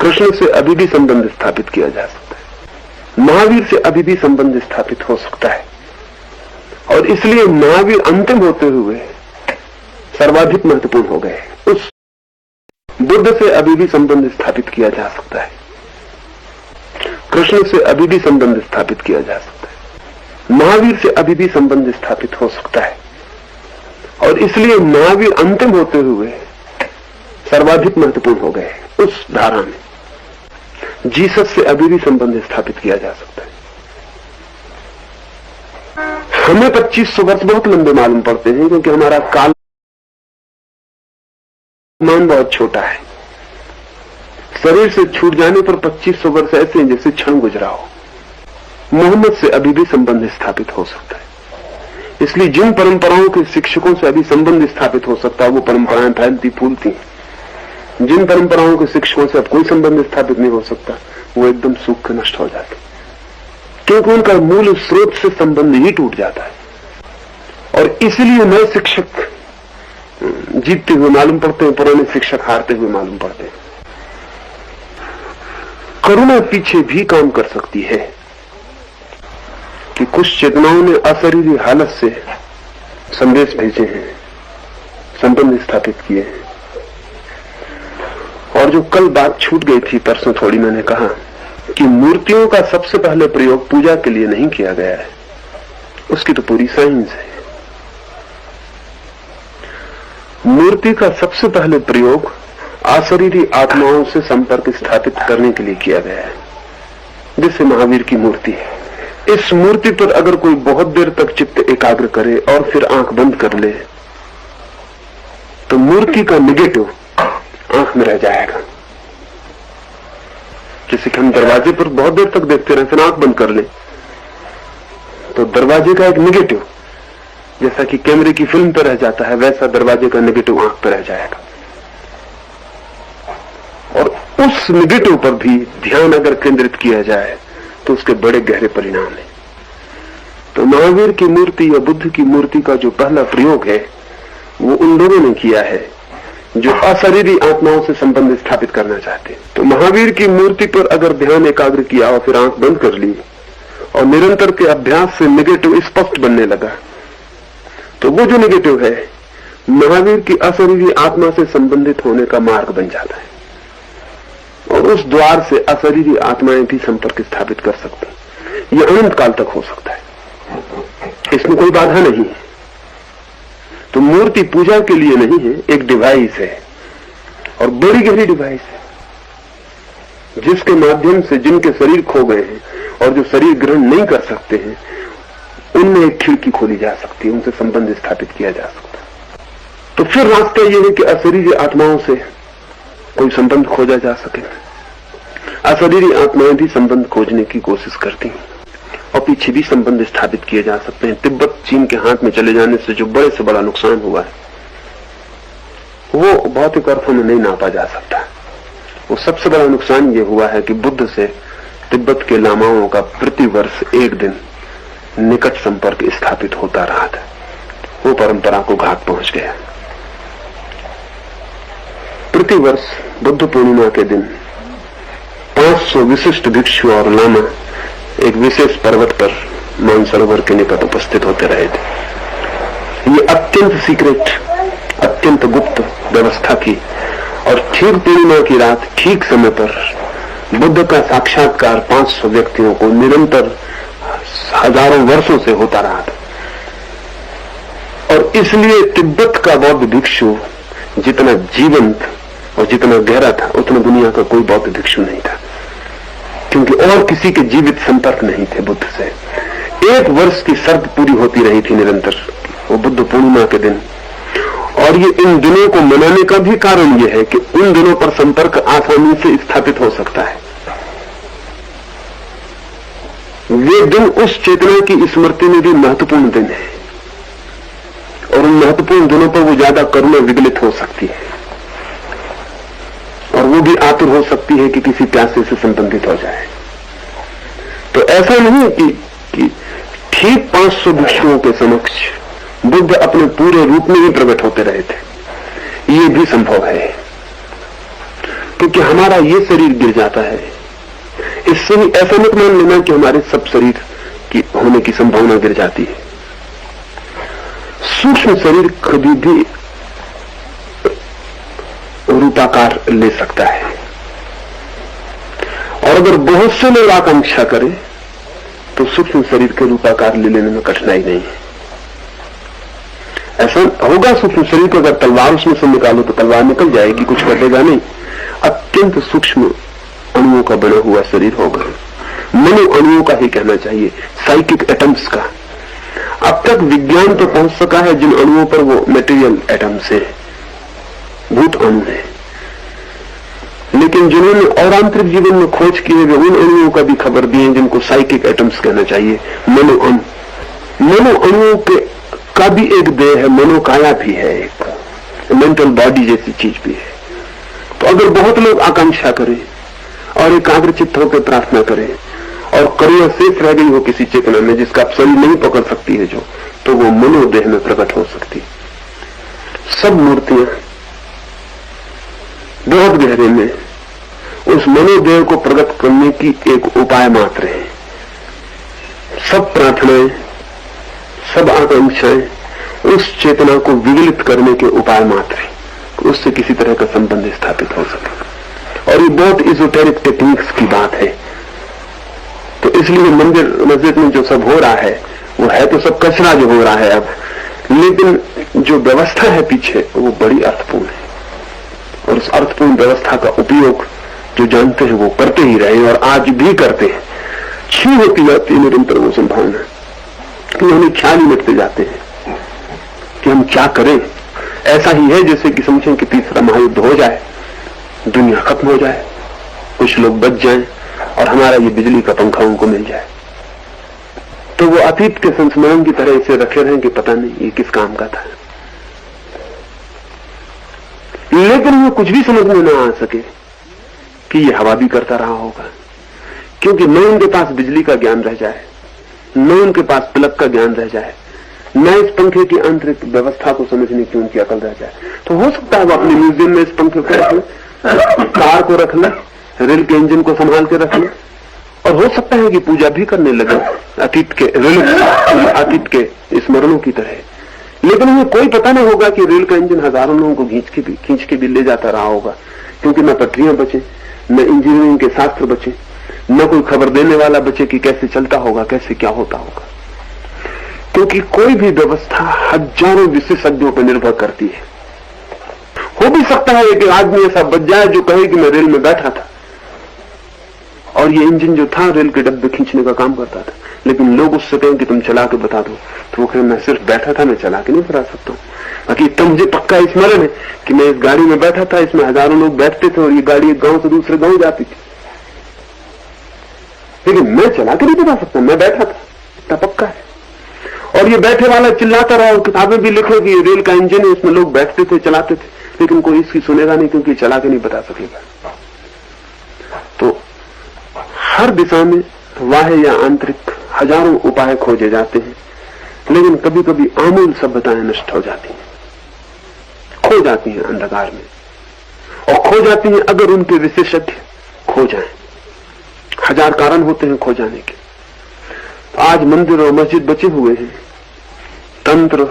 कृष्ण से अभी भी संबंध स्थापित किया जा सकता है, महावीर से अभी भी संबंध स्थापित हो सकता है। और इसलिए महावीर अंतिम होते हुए सर्वाधिक महत्वपूर्ण हो गए। उस बुद्ध से अभी भी संबंध स्थापित किया जा सकता है, कृष्ण से अभी भी संबंध स्थापित किया जा सकता है, महावीर से अभी भी संबंध स्थापित हो सकता है। और इसलिए महावीर अंतिम होते हुए सर्वाधिक महत्वपूर्ण हो गए उस धारा में। जीसस से अभी भी संबंध स्थापित किया जा सकता है। हमें 2500 वर्ष बहुत लंबे मालूम पड़ते हैं, क्योंकि हमारा काल मान बहुत छोटा है। शरीर से छूट जाने पर 2500 वर्ष ऐसे हैं जैसे क्षण गुजरा हो। मोहम्मद से अभी भी संबंध स्थापित हो सकता है। इसलिए जिन परंपराओं के शिक्षकों से अभी संबंध स्थापित हो सकता है, वो परंपराएं फैलती फूलती हैं। जिन परंपराओं के शिक्षकों से अब कोई संबंध स्थापित नहीं हो सकता, वो एकदम सूख के नष्ट हो जाते, क्योंकि उनका मूल स्रोत से संबंध ही टूट जाता है। और इसलिए नए शिक्षक जीतते हुए मालूम पड़ते हैं, पुराने शिक्षक हारते हुए मालूम पड़ते हैं। करुणा पीछे भी काम कर सकती है कि कुछ चेतनाओं ने अशरीरी हालत से संदेश भेजे हैं, संबंध स्थापित किए हैं। और जो कल बात छूट गई थी, परसों थोड़ी, मैंने कहा कि मूर्तियों का सबसे पहले प्रयोग पूजा के लिए नहीं किया गया है, उसकी तो पूरी साइंस है। मूर्ति का सबसे पहले प्रयोग अशरीरी आत्माओं से संपर्क स्थापित करने के लिए किया गया है, जैसे महावीर की मूर्ति है। इस मूर्ति पर अगर कोई बहुत देर तक चित्त एकाग्र करे और फिर आंख बंद कर ले, तो मूर्ति का निगेटिव आंख में रह जाएगा। जैसे कि हम दरवाजे पर बहुत देर तक देखते रहे, फिर आंख बंद कर ले, तो दरवाजे का एक निगेटिव, जैसा कि कैमरे की फिल्म पर रह जाता है, वैसा दरवाजे का निगेटिव आंख पर रह जाएगा। और उस निगेटिव पर भी ध्यान अगर केंद्रित किया जाए तो उसके बड़े गहरे परिणाम है। तो महावीर की मूर्ति या बुद्ध की मूर्ति का जो पहला प्रयोग है, वो उन लोगों ने किया है जो अशरीरी आत्माओं से संबंध स्थापित करना चाहते हैं। तो महावीर की मूर्ति पर अगर ध्यान एकाग्र किया और फिर आंख बंद कर ली और निरंतर के अभ्यास से निगेटिव स्पष्ट बनने लगा, तो वो जो निगेटिव है महावीर की अशरीरी आत्मा से संबंधित होने का मार्ग बन जाता है। और उस द्वार से अशरीरी आत्माएं भी संपर्क स्थापित कर सकती हैं। यह अनंत काल तक हो सकता है, इसमें कोई बाधा नहीं है। तो मूर्ति पूजा के लिए नहीं है, एक डिवाइस है, और बड़ी गहरी डिवाइस है, जिसके माध्यम से जिनके शरीर खो गए हैं और जो शरीर ग्रहण नहीं कर सकते हैं, उनमें एक खिड़की खोली जा सकती है, उनसे संबंध स्थापित किया जा सकता है। तो फिर रास्ता यह है कि अशरीरी आत्माओं से कोई संबंध खोजा जा सके। अशरीरी आत्माएं भी संबंध खोजने की कोशिश करती हैं और पीछे भी संबंध स्थापित किए जा सकते हैं। तिब्बत चीन के हाथ में चले जाने से जो बड़े से बड़ा नुकसान हुआ है, वो भौतिक अर्थों में नहीं नापा जा सकता। वो सबसे बड़ा नुकसान ये हुआ है कि बुद्ध से तिब्बत के लामाओं का प्रतिवर्ष एक दिन निकट संपर्क स्थापित होता रहा था। वो परंपरा को घात पहुंच गया। प्रतिवर्ष बुद्ध पूर्णिमा के दिन 500 विशिष्ट भिक्षु और लामा एक विशेष पर्वत पर मानसरोवर के निकट उपस्थित होते रहे थे। ये अत्यंत सीक्रेट, अत्यंत गुप्त व्यवस्था थी। और ठीक पूर्णिमा की रात ठीक समय पर बुद्ध का साक्षात्कार 500 व्यक्तियों को निरंतर हजारों वर्षों से होता रहा था। और इसलिए तिब्बत का बौद्ध भिक्षु जितना जीवंत और जितना गहरा था, उतना दुनिया का कोई बौद्ध भिक्षु नहीं था, क्योंकि और किसी के जीवित संपर्क नहीं थे बुद्ध से। 1 वर्ष की शर्त पूरी होती रही थी निरंतर, वो बुद्ध पूर्णिमा के दिन। और ये इन दिनों को मनाने का भी कारण ये है कि उन दिनों पर संपर्क आसानी से स्थापित हो सकता है। वे दिन उस चेतना की स्मृति में भी महत्वपूर्ण दिन है, और उन महत्वपूर्ण दिनों पर वो ज्यादा करुणा विगलित हो सकती है, और वो भी आतुर हो सकती है कि किसी प्यासे से संबंधित हो जाए। तो ऐसा नहीं कि ठीक 500 भिक्षुओं के समक्ष बुद्ध अपने पूरे रूप में ही प्रकट होते रहे थे, ये भी संभव है। क्योंकि हमारा ये शरीर गिर जाता है, इससे ही ऐसा मत मान लेना कि हमारे सब शरीर की होने की संभावना गिर जाती है। सूक्ष्म शरीर कभी भी रूपाकार ले सकता है, और अगर बहुत से लोग आकांक्षा करें तो सूक्ष्म शरीर के रूपाकार ले लेने में कठिनाई नहीं है। ऐसा होगा सूक्ष्म शरीर को अगर तलवार उसमें से निकालो तो तलवार निकल जाएगी, कुछ कटेगा नहीं। अत्यंत सूक्ष्म अणुओं का बना हुआ शरीर होगा, मनो अणुओं का ही कहना चाहिए, साइकिक एटम्स का। अब तक विज्ञान तो पहुंच सका है जिन अणुओं पर, वो मेटेरियल एटम्स है, भूत अणु है, लेकिन जिन्होंने और आंतरिक जीवन में खोज की है वे उन अणुओं का भी खबर दिए जिनको साइकिक एटम्स कहना चाहिए, मनो अणु। मनो अणुओं के का भी एक देह है, मनोकाया भी है, एक मेंटल बॉडी जैसी चीज भी है। तो अगर बहुत लोग आकांक्षा करें और एकाग्रचित्त होकर प्रार्थना करें और करुणा शेष रह गई हो किसी चेतना में जिसका शरीर नहीं पकड़ सकती है जो, तो वो मनोदेह में प्रकट हो सकती। सब मूर्तियां बहुत गहरे में उस मनोदेह को प्रकट करने की एक उपाय मात्र है। सब प्रार्थनाएं, सब आकांक्षाएं उस चेतना को विगलित करने के उपाय मात्र है, उससे किसी तरह का संबंध स्थापित हो सके। और ये बहुत इजोटेरिक टेक्निक्स की बात है। तो इसलिए मंदिर मस्जिद में जो सब हो रहा है वो है तो सब कचरा जो हो रहा है अब, लेकिन जो व्यवस्था है पीछे वो बड़ी अर्थपूर्ण है, और उस अर्थपूर्ण व्यवस्था का उपयोग जो जानते हैं वो करते ही रहे और आज भी करते हैं। छीन होती जाती है निरंतर वो संभावना कि उन्हें ख्याल ही मिटते जाते हैं कि हम क्या करें। ऐसा ही है जैसे कि समझें कि तीसरा महायुद्ध हो जाए, दुनिया खत्म हो जाए, कुछ लोग बच जाएं और हमारा ये बिजली का पंखा उनको मिल जाए, तो वो अतीत के संस्मरण की तरह इसे रखे रहें कि पता नहीं ये किस काम का था। लेकिन वो कुछ भी समझ में ना आ सके कि ये हवा भी करता रहा होगा, क्योंकि न उनके पास बिजली का ज्ञान रह जाए, न उनके पास प्लग का ज्ञान रह जाए, न इस पंखे की आंतरिक व्यवस्था को समझने की उनकी अकल रह जाए। तो हो सकता है वो अपने म्यूजियम में इस पंखे को रख ले, कार को रख ले, रेल के इंजन को संभाल के रख ले, और हो सकता है कि पूजा भी करने लगे अतीत के स्मरणों की तरह। लेकिन उन्हें कोई पता नहीं होगा कि रेल का इंजन हजारों लोगों को खींच के भी ले जाता रहा होगा, क्योंकि न पटरियां बचे, न इंजीनियरिंग के शास्त्र बचे, न कोई खबर देने वाला बचे कि कैसे चलता होगा, कैसे क्या होता होगा। क्योंकि कोई भी व्यवस्था हजारों विशेषज्ञों पर निर्भर करती है। हो भी सकता है कि आदमी ऐसा बच जाए जो कहे कि मैं रेल में बैठा था और ये इंजन जो था रेल के डब्बे खींचने का काम करता था, लेकिन लोग उससे कहें कि तुम चला के बता दो, तो वो कहे मैं सिर्फ बैठा था, मैं चला के नहीं बता सकता हूँ। बाकी इतना मुझे पक्का स्मरण है कि मैं इस गाड़ी में बैठा था, इसमें हजारों लोग बैठते थे और ये गाड़ी एक गांव से दूसरे गांव जाती थी, लेकिन मैं चला के नहीं बता सकता, मैं बैठा था, इतना पक्का है। और ये बैठे वाला चिल्लाता रहा और किताबें भी लिखो कि ये रेल का इंजन है, इसमें लोग बैठते थे, चलाते थे, लेकिन कोई इसकी सुनेगा नहीं क्योंकि चला के नहीं बता सकेगा। तो हर दिशा में बाह्य या आंतरिक हजारों उपाय खोजे जाते हैं, लेकिन कभी कभी आमूल सभ्यताएं नष्ट हो जाती हैं, खो जाती हैं अंधकार में, और खो जाती हैं अगर उनके विशेषज्ञ खो जाएं। हजार कारण होते हैं खो जाने के। तो आज मंदिर और मस्जिद बचे हुए हैं, तंत्र,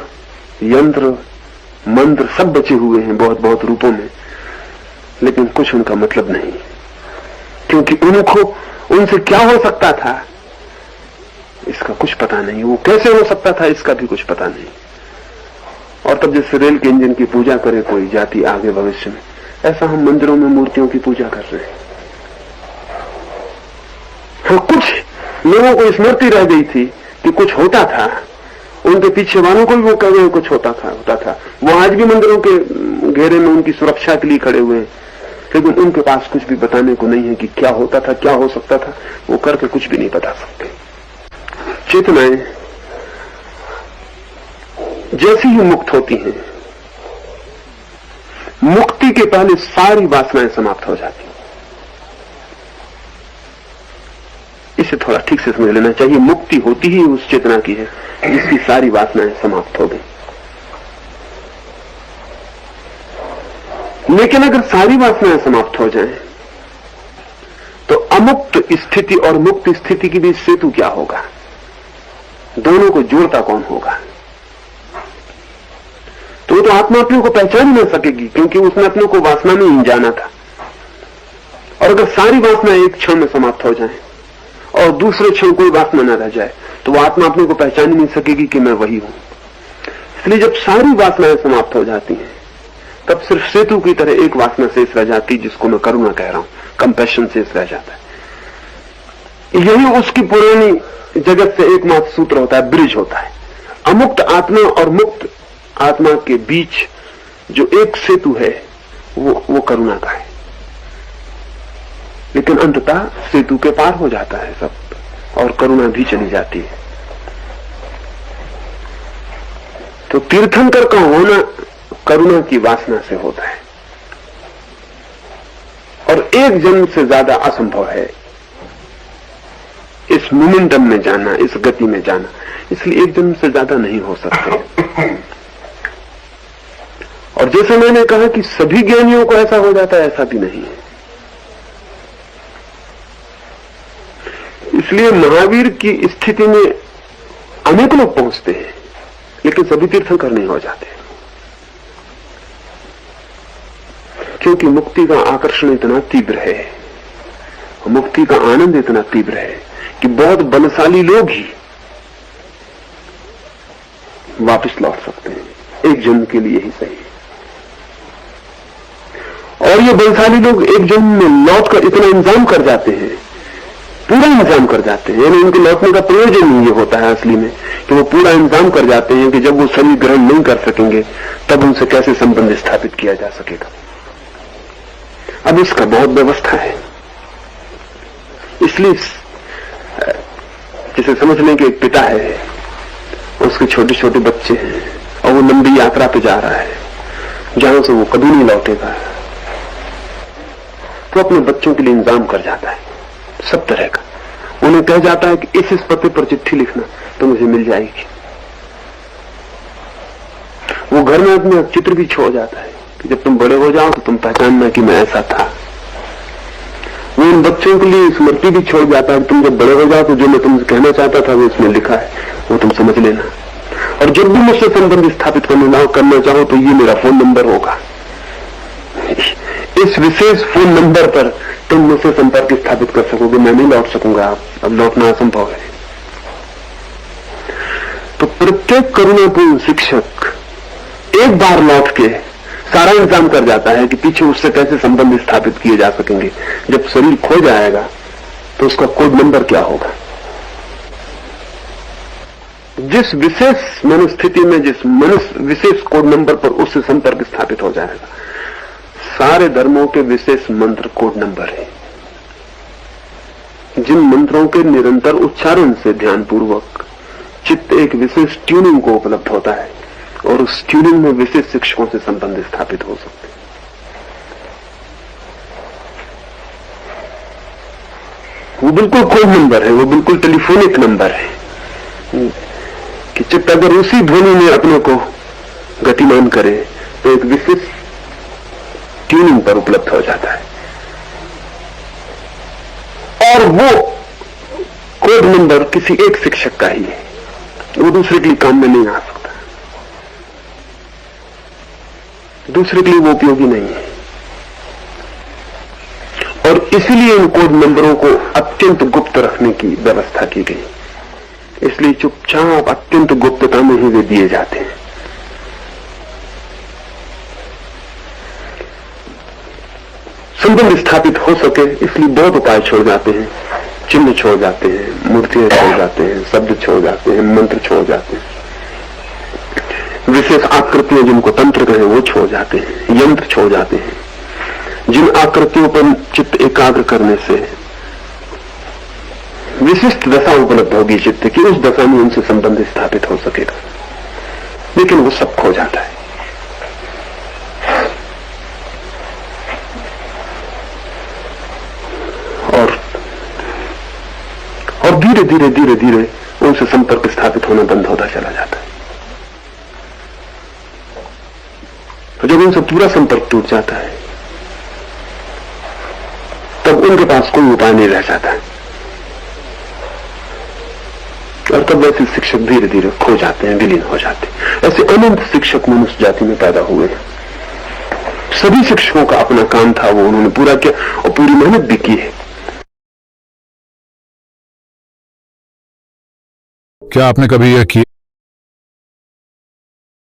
यंत्र, मंत्र सब बचे हुए हैं बहुत बहुत रूपों में, लेकिन कुछ उनका मतलब नहीं, क्योंकि उनसे क्या हो सकता था इसका कुछ पता नहीं, वो कैसे हो सकता था इसका भी कुछ पता नहीं। और तब जैसे रेल के इंजन की पूजा करे कोई जाति आगे भविष्य में, ऐसा हम मंदिरों में मूर्तियों की पूजा कर रहे हैं। हाँ, कुछ लोगों को स्मृति रह गई थी कि कुछ होता था, उनके पीछे वालों को भी वो कह रहे कुछ होता था। वो आज भी मंदिरों के घेरे में उनकी सुरक्षा के लिए खड़े हुए हैं, लेकिन उनके पास कुछ भी बताने को नहीं है कि क्या होता था, क्या हो सकता था, वो करके कुछ भी नहीं बता सकते। चेतनाएं जैसी ही मुक्त होती हैं, मुक्ति के पहले सारी वासनाएं समाप्त हो जाती हैं। इसे थोड़ा ठीक से समझ लेना चाहिए। मुक्ति होती ही उस चेतना की है जिसकी सारी वासनाएं समाप्त हो गई। लेकिन अगर सारी वासनाएं समाप्त हो जाएं, तो अमुक्त स्थिति और मुक्त स्थिति के बीच सेतु क्या होगा? दोनों को जोड़ता कौन होगा? तो आत्मा अपने को पहचान नहीं सकेगी, क्योंकि उसने अपने को वासना में ही जाना था। और अगर सारी वासना एक क्षण में समाप्त हो जाए और दूसरे क्षण कोई वासना न रह जाए, तो वो आत्मा अपने को पहचान ही नहीं सकेगी कि मैं वही हूं। इसलिए जब सारी वासनाएं समाप्त हो जाती हैं, तब सिर्फ सेतु की तरह एक वासना शेष रह जाती, जिसको मैं करुणा कह रहा हूं, कंपैशन शेष रह जाता है। यही उसकी पुरानी जगत से एकमात्र सूत्र होता है, ब्रिज होता है। अमुक्त आत्मा और मुक्त आत्मा के बीच जो एक सेतु है, वो करुणा का है। लेकिन अंततः सेतु के पार हो जाता है सब, और करुणा भी चली जाती है। तो तीर्थंकर का होना करुणा की वासना से होता है, और एक जन्म से ज्यादा असंभव है इस मोमेंटम में जाना, इस गति में जाना। इसलिए एक जन्म से ज्यादा नहीं हो सकते। और जैसे मैंने कहा कि सभी ज्ञानियों को ऐसा हो जाता है, ऐसा भी नहीं है। इसलिए महावीर की स्थिति में अनेक लोग पहुंचते हैं, लेकिन सभी तीर्थंकर नहीं हो जाते, क्योंकि मुक्ति का आकर्षण इतना तीव्र है, मुक्ति का आनंद इतना तीव्र है कि बहुत बलशाली लोग ही वापस लौट सकते हैं, एक जन्म के लिए ही सही। और ये बलशाली लोग एक जन्म में लौटकर इतना इंतजाम कर जाते हैं, पूरा इंतजाम कर जाते हैं। यानी उनके लौटने का प्रयोजन ही ये होता है असली में, कि वो पूरा इंतजाम कर जाते हैं कि जब वो शरीर ग्रहण नहीं कर सकेंगे, तब उनसे कैसे संबंध स्थापित किया जा सकेगा। अब इसका बहुत व्यवस्था है। इसलिए जिसे समझ लें कि एक पिता है, उसके छोटे छोटे बच्चे हैं, और वो लंबी यात्रा पे जा रहा है जहां से वो कभी नहीं लौटेगा, तो अपने बच्चों के लिए इंतजाम कर जाता है सब तरह का। उन्हें कह जाता है कि इस पते पर चिट्ठी लिखना तो मुझे मिल जाएगी। वो घर में अपने चित्र भी छोड़ जाता है कि जब तुम बड़े हो जाओ तो तुम पहचानना कि मैं ऐसा था। वो उन बच्चों के लिए स्मृति भी छोड़ जाता है, तुम जब बड़े हो जाओ तो जो मैं तुमसे कहना चाहता था वो इसमें लिखा है, वो तुम समझ लेना। और जब भी मुझसे संबंध स्थापित करना चाहो तो ये मेरा फोन नंबर होगा, इस विशेष फोन नंबर पर तुम मुझसे संपर्क स्थापित कर सकोगे। मैं नहीं लौट सकूंगा, अब लौटना असंभव है। तो प्रत्येक करुणापूर्ण शिक्षक एक बार लौट के सारा इंतजाम कर जाता है कि पीछे उससे कैसे संबंध स्थापित किए जा सकेंगे। जब शरीर खो जाएगा तो उसका कोड नंबर क्या होगा। जिस विशेष मनस्थिति में, जिस मनुष्य विशेष कोड नंबर पर उससे संपर्क स्थापित हो जाएगा। सारे धर्मों के विशेष मंत्र कोड नंबर है, जिन मंत्रों के निरंतर उच्चारण से ध्यानपूर्वक चित्त एक विशेष ट्यूनिंग को उपलब्ध होता है, और उस ट्यूनिंग में विशेष शिक्षकों से संबंध स्थापित हो सकते हैं। वो बिल्कुल कोड नंबर है, वो बिल्कुल टेलीफोनिक नंबर है कि चित्त अगर उसी ध्वनि में अपने को गतिमान करे तो एक विशेष ट्यूनिंग पर उपलब्ध हो जाता है, और वो कोड नंबर किसी एक शिक्षक का ही है, वो दूसरे के लिए काम में नहीं आ सकता, दूसरे के लिए वो उपयोगी नहीं है। और इसीलिए इन कोड नंबरों को अत्यंत गुप्त रखने की व्यवस्था की गई। इसलिए चुपचाप अत्यंत गुप्तता में ही वे दिए जाते हैं। संबंध स्थापित हो सके इसलिए बहुत उपाय छोड़ जाते हैं, चिन्ह छोड़ जाते हैं, मूर्तियां छोड़ जाते हैं, शब्द छोड़ जाते हैं, मंत्र छोड़ जाते हैं, विशेष आकृतियां जिनको तंत्र कहें वो छोड़ जाते हैं, यंत्र छोड़ जाते हैं। जिन आकृतियों पर चित्त एकाग्र करने से विशिष्ट दशा उपलब्ध होगी चित्त की, उस दशा में उनसे संबंध स्थापित हो सकेगा, लेकिन वो सब खो जाता है। और धीरे धीरे धीरे धीरे उनसे संपर्क स्थापित होना बंद होता चला जाता है। तो जब उनसे पूरा संपर्क टूट जाता है तब उनके पास कोई उपाय नहीं रह जाता है, और तब वैसे शिक्षक धीरे धीरे खो जाते हैं, विलीन हो जाते हैं। ऐसे अनंत शिक्षक मनुष्य जाति में पैदा हुए हैं। सभी शिक्षकों का अपना काम था, वो उन्होंने पूरा किया और पूरी मेहनत भी की है। क्या आपने कभी यह किया